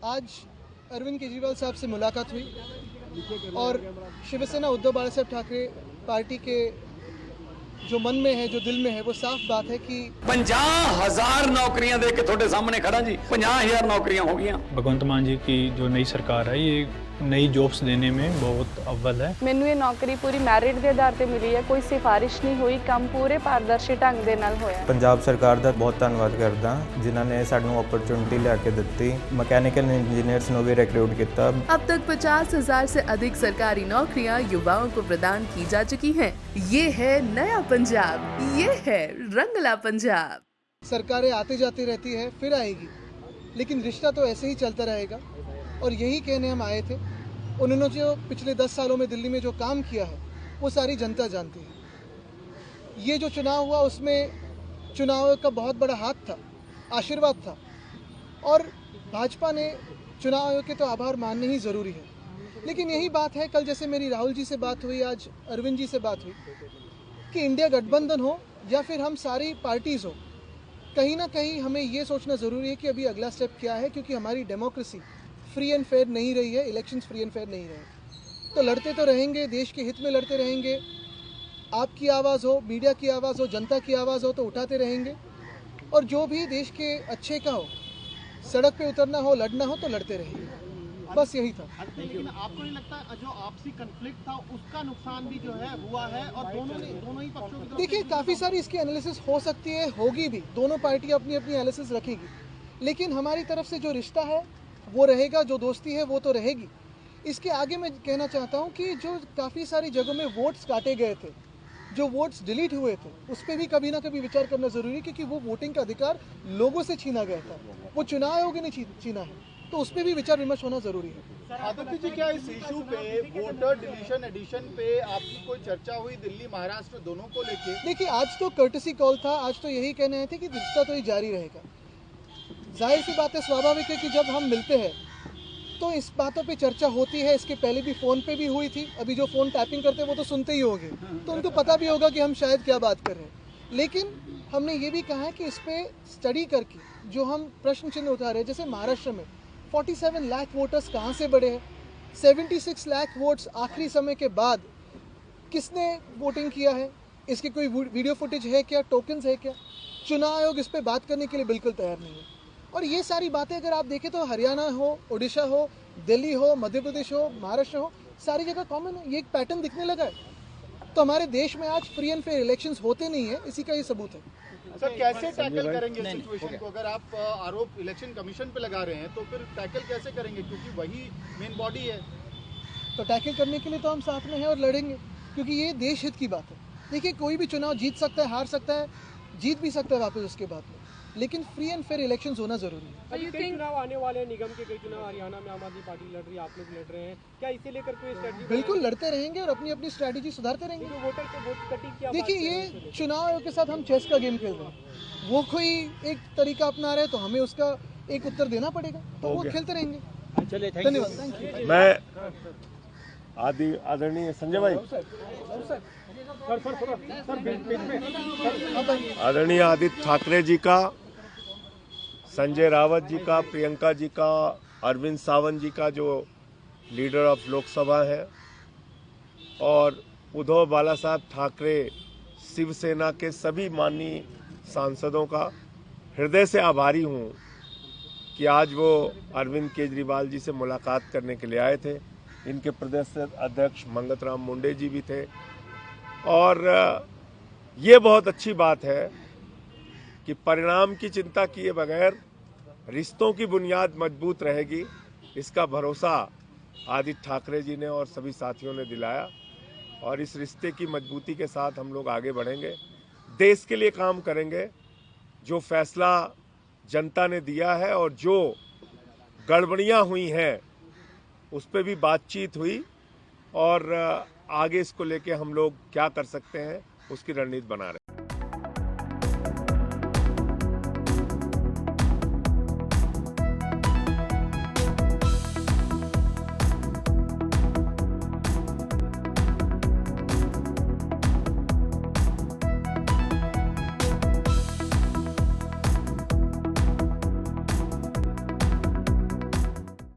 आज अरविंद केजरीवाल साहब से मुलाकात हुई और शिवसेना उद्धव बाला साहब ठाकरे पार्टी के जो मन में है, जो दिल में है, वो साफ बात है कि 50,000 नौकरियां दे के थोड़े सामने खड़ा जी, 50,000 नौकरियां हो गई। भगवंत मान जी की जो नई सरकार है, ये नई जॉब्स देने में बहुत अव्वल है। ਮੈਨੂੰ ਇਹ ਨੌਕਰੀ ਪੂਰੀ ਮੈਰਿਟ ਦੇ ਆਧਾਰ ਤੇ ਮਿਲੀ ਹੈ, ਕੋਈ ਸਿਫਾਰਿਸ਼ ਨਹੀਂ ਹੋਈ, ਕੰਮ ਪੂਰੇ ਪਾਰਦਰਸ਼ੀ ਢੰਗ ਦੇ ਨਾਲ ਹੋਇਆ। ਪੰਜਾਬ ਸਰਕਾਰ ਦਾ ਬਹੁਤ ਧੰਨਵਾਦ ਕਰਦਾ ਜਿਨ੍ਹਾਂ ਨੇ ਸਾਨੂੰ ਅਪਰਚੂਨਿਟੀ ਲਿਆ ਕੇ ਦਿੱਤੀ। ਮਕੈਨੀਕਲ ਇੰਜੀਨੀਅਰਸ ਨੂੰ ਵੀ रिक्रूट किया। अब तक 50,000 से अधिक सरकारी नौकरियां युवाओं को प्रदान की जा चुकी हैं। ये है नया पंजाब, ये है रंगला पंजाब। सरकारें आती जाती रहती है, फिर आएगी, लेकिन रिश्ता तो ऐसे ही चलता रहेगा। और यही कहने हम आए थे। उन्होंने जो पिछले 10 सालों में दिल्ली में जो काम किया है, वो सारी जनता जानती है। ये जो चुनाव हुआ, उसमें चुनाव का बहुत बड़ा हाथ था, आशीर्वाद था, और भाजपा ने चुनाव आयोग के तो आभार मानने ही ज़रूरी है। लेकिन यही बात है, कल जैसे मेरी राहुल जी से बात हुई, आज अरविंद जी से बात हुई, कि इंडिया गठबंधन हो या फिर हम सारी पार्टीज़ हो, कहीं ना कहीं हमें ये सोचना ज़रूरी है कि अभी अगला स्टेप क्या है, क्योंकि हमारी डेमोक्रेसी फ्री एंड फेयर नहीं रही है, इलेक्शंस फ्री एंड फेयर नहीं रहे। तो लड़ते तो रहेंगे, देश के हित में लड़ते रहेंगे। आपकी आवाज़ हो, मीडिया की आवाज़ हो, जनता की आवाज़ हो, तो उठाते रहेंगे। और जो भी देश के अच्छे का हो, सड़क पे उतरना हो, लड़ना हो, तो लड़ते रहेंगे। बस यही था। लेकिन आपको नहीं लगता जो आपसी कन्फ्लिक्ट था उसका नुकसान भी जो है हुआ है, और दोनों ही पक्षों की? देखिए, काफ़ी सारी इसकी एनालिसिस हो सकती है, होगी भी, दोनों पार्टी अपनी अपनी एनालिसिस रखेगी, लेकिन हमारी तरफ से जो रिश्ता है वो रहेगा, जो दोस्ती है वो तो रहेगी। इसके आगे मैं कहना चाहता हूँ कि जो काफ़ी सारी जगहों में वोट्स काटे गए थे, जो वोट्स डिलीट हुए थे, उस पर भी कभी ना कभी विचार करना ज़रूरी है, क्योंकि वो वोटिंग का अधिकार लोगों से छीना गया था, वो चुनाव आयोग ने छीना है, तो उस पर भी विचार विमर्श होना ज़रूरी है। आदित्य जी, क्या इस इशू पे, वोटर डिलीशन एडिशन पे आपकी कोई चर्चा हुई दिल्ली महाराष्ट्र दोनों को लेके? देखिए, आज तो कर्टसी कॉल था, आज तो यही कहने आए थे कि रिश्ता तो ये जारी रहेगा। जाहिर सी बात है, स्वाभाविक है कि जब हम मिलते हैं तो इस बातों पे चर्चा होती है। इसके पहले भी फ़ोन पे भी हुई थी। अभी जो फ़ोन टैपिंग करते हैं वो तो सुनते ही होंगे, तो उनको पता भी होगा कि हम शायद क्या बात कर रहे हैं। लेकिन हमने ये भी कहा है कि इस पर स्टडी करके जो हम प्रश्न चिन्ह उठा रहे हैं, जैसे महाराष्ट्र में 47 लाख वोटर्स कहाँ से बढ़े हैं, 76 लाख वोट्स आखिरी समय के बाद किसने वोटिंग किया है, इसकी कोई वीडियो फुटेज है क्या, टोकन्स है क्या? चुनाव आयोग इस पर बात करने के लिए बिल्कुल तैयार नहीं है। और ये सारी बातें अगर आप देखें तो हरियाणा हो, उड़ीसा हो, दिल्ली हो, मध्य प्रदेश हो, महाराष्ट्र हो, सारी जगह कॉमन है। ये एक पैटर्न दिखने लगा है। तो हमारे देश में आज फ्री एंड फेयर इलेक्शंस होते नहीं है, इसी का ये सबूत है। सर, कैसे टैकल करेंगे सिचुएशन को? अगर आप आरोप इलेक्शन कमीशन पे लगा रहे हैं तो फिर टैकल कैसे करेंगे, क्योंकि वही मेन बॉडी है? तो टैकल करने के लिए तो हम साथ में हैं और लड़ेंगे, क्योंकि ये देश हित की बात है। देखिए, कोई भी चुनाव जीत सकता है, हार सकता है, जीत भी सकता है वापस उसके बाद में, लेकिन फ्री एंड फेयर इलेक्शंस होना जरूरी है। कई चुनाव आने वाले हैं, निगम के कई चुनाव हरियाणा में आम आदमी पार्टी लड़ रही है, आप लोग लड़ रहे हैं, क्या इसे लेकर कोई स्ट्रेटजी? बिल्कुल लड़ते रहेंगे और अपनी अपनी स्ट्रेटजी सुधारते रहेंगे। तो वोटर को वोट कटिंग की देखिए, ये चुनाव आयोग के साथ हम चेस का गेम खेल रहे हैं। वो कोई एक तरीका अपना रहे तो हमें उसका एक उत्तर देना पड़ेगा, तो वो खेलते रहेंगे। चलिए, धन्यवाद, थैंक यू। मैं आदरणीय संजय भाई, आदरणीय आदित्य ठाकरे जी का, संजय रावत जी का, प्रियंका जी का, अरविंद सावंत जी का जो लीडर ऑफ लोकसभा है, और उद्धव बाला साहब ठाकरे शिवसेना के सभी माननीय सांसदों का हृदय से आभारी हूँ कि आज वो अरविंद केजरीवाल जी से मुलाकात करने के लिए आए थे। इनके प्रदेश अध्यक्ष मंगत राम मुंडे जी भी थे, और ये बहुत अच्छी बात है कि परिणाम की चिंता किए बगैर रिश्तों की बुनियाद मजबूत रहेगी, इसका भरोसा आदित्य ठाकरे जी ने और सभी साथियों ने दिलाया, और इस रिश्ते की मजबूती के साथ हम लोग आगे बढ़ेंगे, देश के लिए काम करेंगे। जो फैसला जनता ने दिया है और जो गड़बड़ियां हुई हैं उस पर भी बातचीत हुई, और आगे इसको लेके हम लोग क्या कर सकते हैं उसकी रणनीति बना रहे हैं।